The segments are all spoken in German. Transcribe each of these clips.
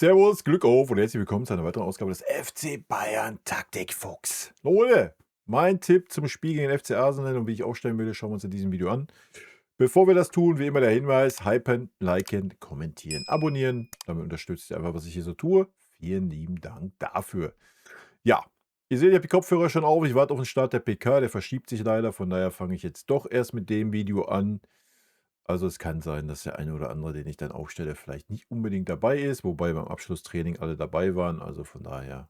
Servus, Glück auf und herzlich willkommen zu einer weiteren Ausgabe des FC Bayern Taktikfuchs. Leute, mein Tipp zum Spiel gegen den FC Arsenal und wie ich aufstellen würde, schauen wir uns in diesem Video an. Bevor wir das tun, wie immer der Hinweis, hypen, liken, kommentieren, abonnieren. Damit unterstützt ihr einfach, was ich hier so tue. Vielen lieben Dank dafür. Ja, ihr seht, ich habe die Kopfhörer schon auf. Ich warte auf den Start der PK, der verschiebt sich leider. Von daher fange ich jetzt doch erst mit dem Video an. Also es kann sein, dass der eine oder andere, den ich dann aufstelle, vielleicht nicht unbedingt dabei ist, wobei beim Abschlusstraining alle dabei waren. Also von daher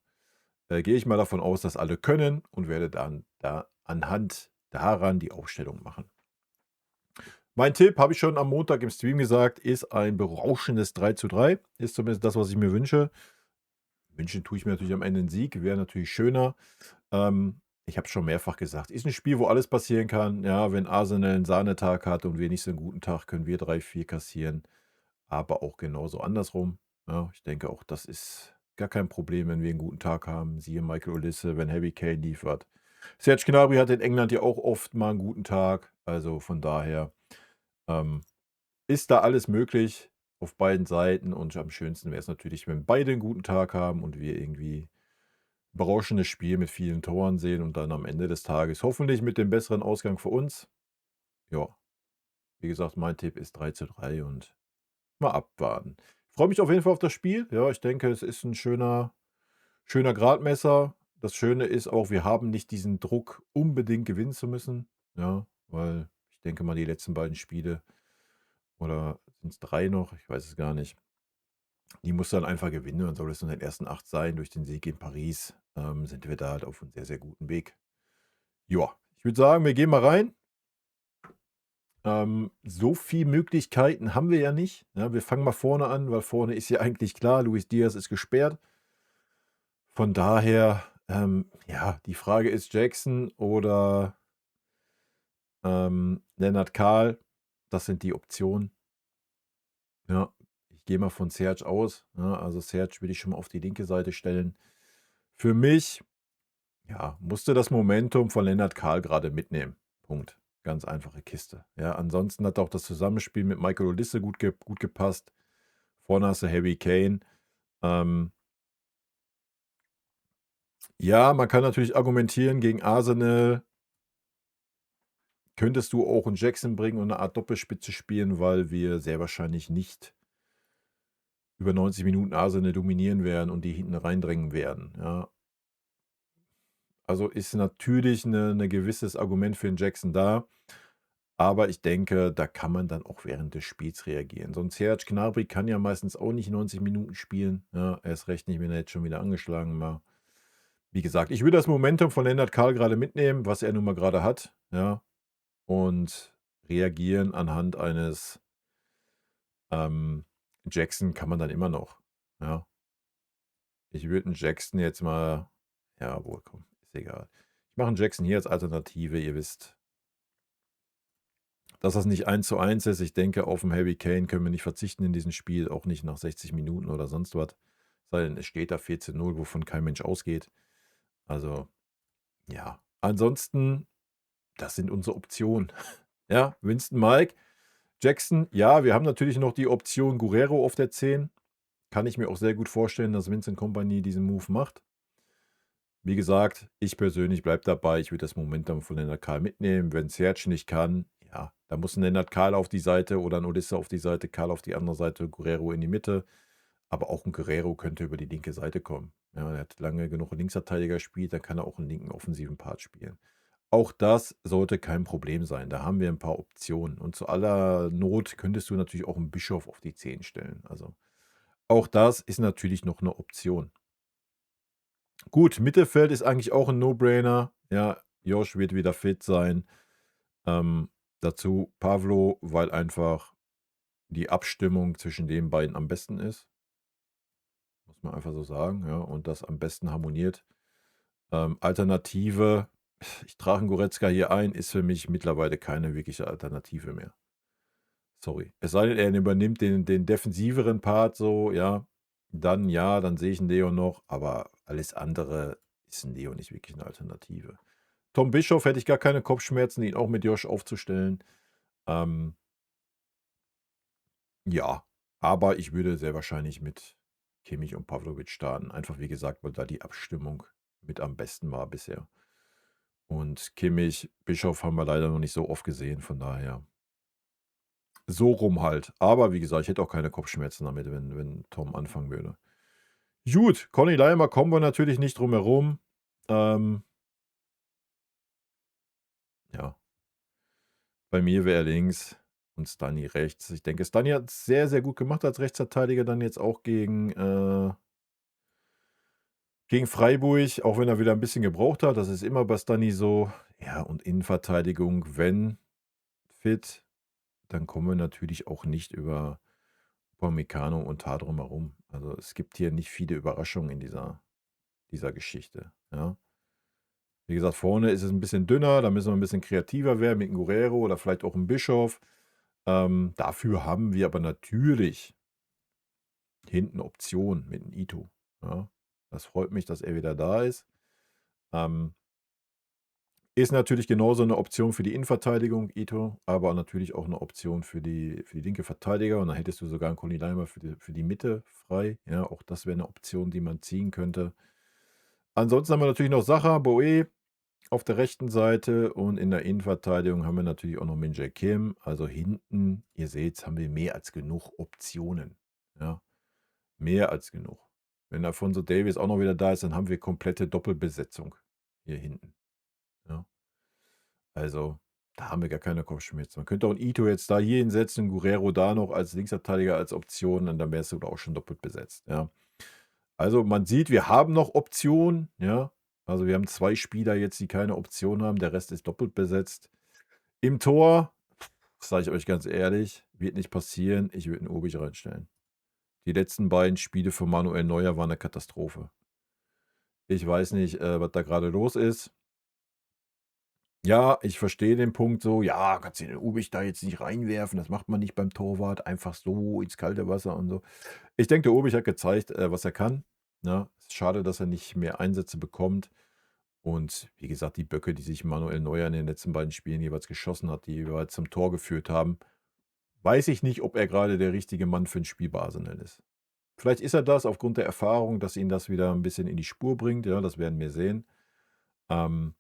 gehe ich mal davon aus, dass alle können und werde dann da anhand daran die Aufstellung machen. Mein Tipp, habe ich schon am Montag im Stream gesagt, ist ein berauschendes 3:3. Ist zumindest das, was ich mir wünsche. Wünschen tue ich mir natürlich am Ende einen Sieg, wäre natürlich schöner. Ich habe es schon mehrfach gesagt, ist ein Spiel, wo alles passieren kann. Ja, wenn Arsenal einen Sahnetag hat und wir nicht so einen guten Tag, können wir 3-4 kassieren, aber auch genauso andersrum. Ja, ich denke auch, das ist gar kein Problem, wenn wir einen guten Tag haben. Siehe Michael Olise, wenn Harry Kane liefert. Serge Gnabry hat in England ja auch oft mal einen guten Tag. Also von daher ähm, ist da alles möglich auf beiden Seiten und am schönsten wäre es natürlich, wenn beide einen guten Tag haben und wir irgendwie berauschendes Spiel mit vielen Toren sehen und dann am Ende des Tages hoffentlich mit dem besseren Ausgang für uns. Ja, wie gesagt, mein Tipp ist 3:3 und mal abwarten. Ich freue mich auf jeden Fall auf das Spiel. Ja, ich denke, es ist ein schöner Gradmesser. Das Schöne ist auch, wir haben nicht diesen Druck, unbedingt gewinnen zu müssen. Ja, weil ich denke mal, die letzten beiden Spiele oder sind es 3 noch? Ich weiß es gar nicht. Die musst du dann einfach gewinnen. Dann soll es in den ersten 8 sein. Durch den Sieg in Paris sind wir da halt auf einem sehr, sehr guten Weg. Ja, ich würde sagen, wir gehen mal rein. So viel Möglichkeiten haben wir ja nicht. Ja, wir fangen mal vorne an, weil vorne ist ja eigentlich klar, Luis Diaz ist gesperrt. Von daher, ja, die Frage ist Jackson oder Lennart Kahl. Das sind die Optionen. Ja, ich gehe mal von Serge aus. Ja, also Serge würde ich schon mal auf die linke Seite stellen. Für mich, ja, musste das Momentum von Lennart Kahl gerade mitnehmen. Punkt. Ganz einfache Kiste. Ja, ansonsten hat auch das Zusammenspiel mit Michael Olise gut gepasst. Vorne hast du Harry Kane. Ähm, ja, man kann natürlich argumentieren, gegen Arsenal könntest du auch einen Jackson bringen und eine Art Doppelspitze spielen, weil wir sehr wahrscheinlich nicht über 90 Minuten Arsenal dominieren werden und die hinten reindrängen werden. Ja, also ist natürlich ein gewisses Argument für 'n Jackson da, aber ich denke, da kann man dann auch während des Spiels reagieren. So 'n Serge Gnabry kann ja meistens auch nicht 90 Minuten spielen, ja, erst recht nicht, wenn er jetzt schon wieder angeschlagen war. Wie gesagt, ich würde das Momentum von Lennart Kahl grade mitnehmen, was er nun mal grade hat, ja, und reagieren anhand eines, ähm, Jackson kann man dann immer noch, ja. Ich würde 'n Jackson jetzt mal ja, obwohl, komm, ist egal. Ich mache 'n Jackson hier als Alternative. Ihr wisst, dass das nicht 1:1 ist. Ich denke, auf 'n Harry Kane können wir nicht verzichten in diesem Spiel, auch nicht nach 60 Minuten oder sonst was. Sei denn, es steht da 14:0, wovon kein Mensch ausgeht. Also, ja. Ansonsten, das sind unsere Optionen. Ja, Winston, Mike, Jackson. Ja, wir haben natürlich noch die Option Guerreiro auf der 10. Kann ich mir auch sehr gut vorstellen, dass Vincent Kompany diesen Move macht. Wie gesagt, ich persönlich bleibe dabei. Ich würde das Momentum von Lennart Kahl mitnehmen. Wenn Serge nicht kann, ja, dann muss ein Lennart Kahl auf die Seite oder ein Olise auf die Seite, Kahl auf die andere Seite, Guerreiro in die Mitte. Aber auch ein Guerreiro könnte über die linke Seite kommen. Ja, er hat lange genug Linksverteidiger gespielt, dann kann er auch einen linken offensiven Part spielen. Auch das sollte kein Problem sein. Da haben wir ein paar Optionen. Und zu aller Not könntest du natürlich auch einen Bischof auf die 10 stellen. Also auch das ist natürlich noch eine Option. Gut, Mittelfeld ist eigentlich auch ein No-Brainer. Ja, Josh wird wieder fit sein. Ähm, dazu Pavlo, weil einfach die Abstimmung zwischen den beiden am besten ist. Muss man einfach so sagen, ja, und das am besten harmoniert. Alternative, ich trage 'n Goretzka hier ein, ist für mich mittlerweile keine wirkliche Alternative mehr. Sorry. Es sei denn, er übernimmt den defensiveren Part so, ja, dann sehe ich 'n Leon noch, aber alles andere ist 'n Leon nicht wirklich 'ne Alternative. Tom Bischof hätte ich gar keine Kopfschmerzen, ihn auch mit Josh aufzustellen. Ähm, ja, aber ich würde sehr wahrscheinlich mit Kimmich und Pavlovic starten. Einfach wie gesagt, weil da die Abstimmung mit am besten war bisher. Und Kimmich, Bischof haben wir leider noch nicht so oft gesehen, von daher so rum halt. Aber wie gesagt, ich hätte auch keine Kopfschmerzen damit, wenn Tom anfangen würde. Gut, Conny Leimer kommen wir natürlich nicht drum herum. Ja, bei mir wäre er links und Stani rechts. Ich denke, Stani hat es sehr, sehr gut gemacht als Rechtsverteidiger, dann jetzt auch gegen Freiburg, auch wenn er wieder ein bisschen gebraucht hat. Das ist immer bei Stani so. Ja, und Innenverteidigung, wenn fit, dann kommen wir natürlich auch nicht über Upamecano und Tah drum herum. Also, es gibt hier nicht viele Überraschungen in dieser Geschichte, ja. Wie gesagt, vorne ist es ein bisschen dünner, da müssen wir ein bisschen kreativer werden mit 'm Guerrero oder vielleicht auch 'm Bischof. Dafür haben wir aber natürlich hinten Optionen mit 'm Ito, ja. Das freut mich, dass er wieder da ist. Ähm, Ist natürlich genauso eine Option für die Innenverteidigung, Ito, aber natürlich auch eine Option für die linke Verteidiger und dann hättest du sogar 'n Conny Leimer für die Mitte frei, ja. Auch das wäre eine Option, die man ziehen könnte. Ansonsten haben wir natürlich noch Sacha, Boe auf der rechten Seite und in der Innenverteidigung haben wir natürlich auch noch Min-Jae Kim. Also hinten, ihr seht, haben wir mehr als genug Optionen. Ja, mehr als genug. Wenn Alphonso Davies auch noch wieder da ist, dann haben wir komplette Doppelbesetzung hier hinten. Ja, also da haben wir gar keine Kopfschmerzen. Man könnte auch einen Ito jetzt da hier hinsetzen, Guerrero da noch als Linksverteidiger als Option und dann wärst du da auch schon doppelt besetzt. Ja, also man sieht, wir haben noch Optionen. Ja, also wir haben 2 Spieler jetzt, die keine Option haben. Der Rest ist doppelt besetzt. Im Tor, sage ich euch ganz ehrlich, wird nicht passieren. Ich würde 'n Obich reinstellen. Die letzten beiden Spiele für Manuel Neuer waren 'ne Katastrophe. Ich weiß nicht, was da gerade los ist. Ja, ich verstehe den Punkt so, ja, kannst du den Obich da jetzt nicht reinwerfen, das macht man nicht beim Torwart, einfach so ins kalte Wasser und so. Ich denke, der Obich hat gezeigt, was er kann, ne? Ist schade, dass er nicht mehr Einsätze bekommt. Und wie gesagt, die Böcke, die sich Manuel Neuer in den letzten beiden Spielen jeweils geschossen hat, die jeweils zum Tor geführt haben, weiß ich nicht, ob er gerade der richtige Mann für 'n Spiel bei Arsenal ist. Vielleicht ist er das aufgrund der Erfahrung, dass ihn das wieder ein bisschen in die Spur bringt, ja, das werden wir sehen. Ähm,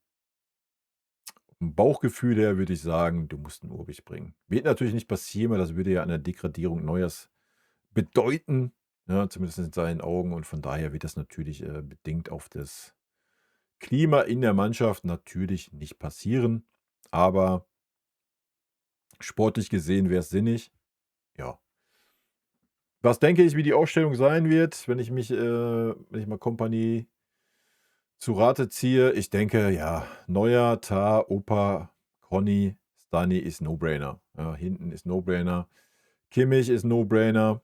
Vom Bauchgefühl her würde ich sagen, du musst 'n Obich bringen. Wird natürlich nicht passieren, weil das würde ja eine Degradierung Neuers bedeuten, ja, zumindest in seinen Augen und von daher wird das natürlich, bedingt auf das Klima in der Mannschaft natürlich nicht passieren, aber sportlich gesehen wäre es sinnig. Ja. Was denke ich, wie die Aufstellung sein wird, wenn ich mal Kompanie zu Rate ziehe? Ich denke, ja, Neuer, Tah, Opa, Conny, Stani ist No-Brainer. Ja, hinten ist No-Brainer. Kimmich ist No-Brainer.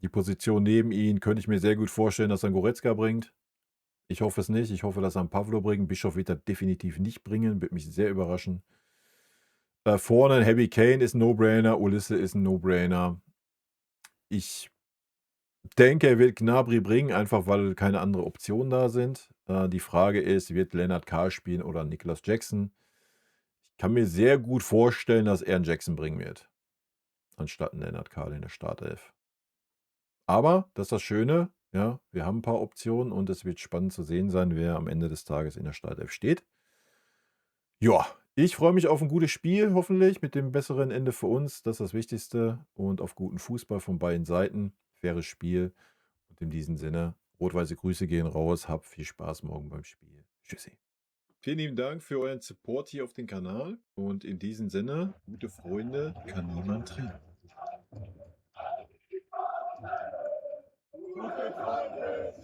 Die Position neben ihn könnte ich mir sehr gut vorstellen, dass er 'n Goretzka bringt. Ich hoffe es nicht. Ich hoffe, dass er 'n Pavlo bringt. Bischof wird er definitiv nicht bringen, würde mich sehr überraschen. Vorne 'n Harry Kane ist 'n No-Brainer, Olise ist 'n No-Brainer. Ich denke, er wird Gnabry bringen, einfach weil keine andere Optionen da sind. Die Frage ist, wird Lennart Carr spielen oder Nicolas Jackson? Ich kann mir sehr gut vorstellen, dass er 'n Jackson bringen wird, anstatt 'n Lennart Carr in der Startelf. Aber das ist das Schöne, ja, wir haben 'n paar Optionen und es wird spannend zu sehen sein, wer am Ende des Tages in der Startelf steht. Ja, ich freue mich auf 'n gutes Spiel, hoffentlich mit dem besseren Ende für uns. Das ist das Wichtigste und auf guten Fußball von beiden Seiten. Faires Spiel und in diesem Sinne, rot-weiße Grüße gehen raus. Habt viel Spaß morgen beim Spiel. Tschüssi. Vielen lieben Dank für euren Support hier auf dem Kanal und in diesem Sinne, gute Freunde kann niemand trennen. Gute Freunde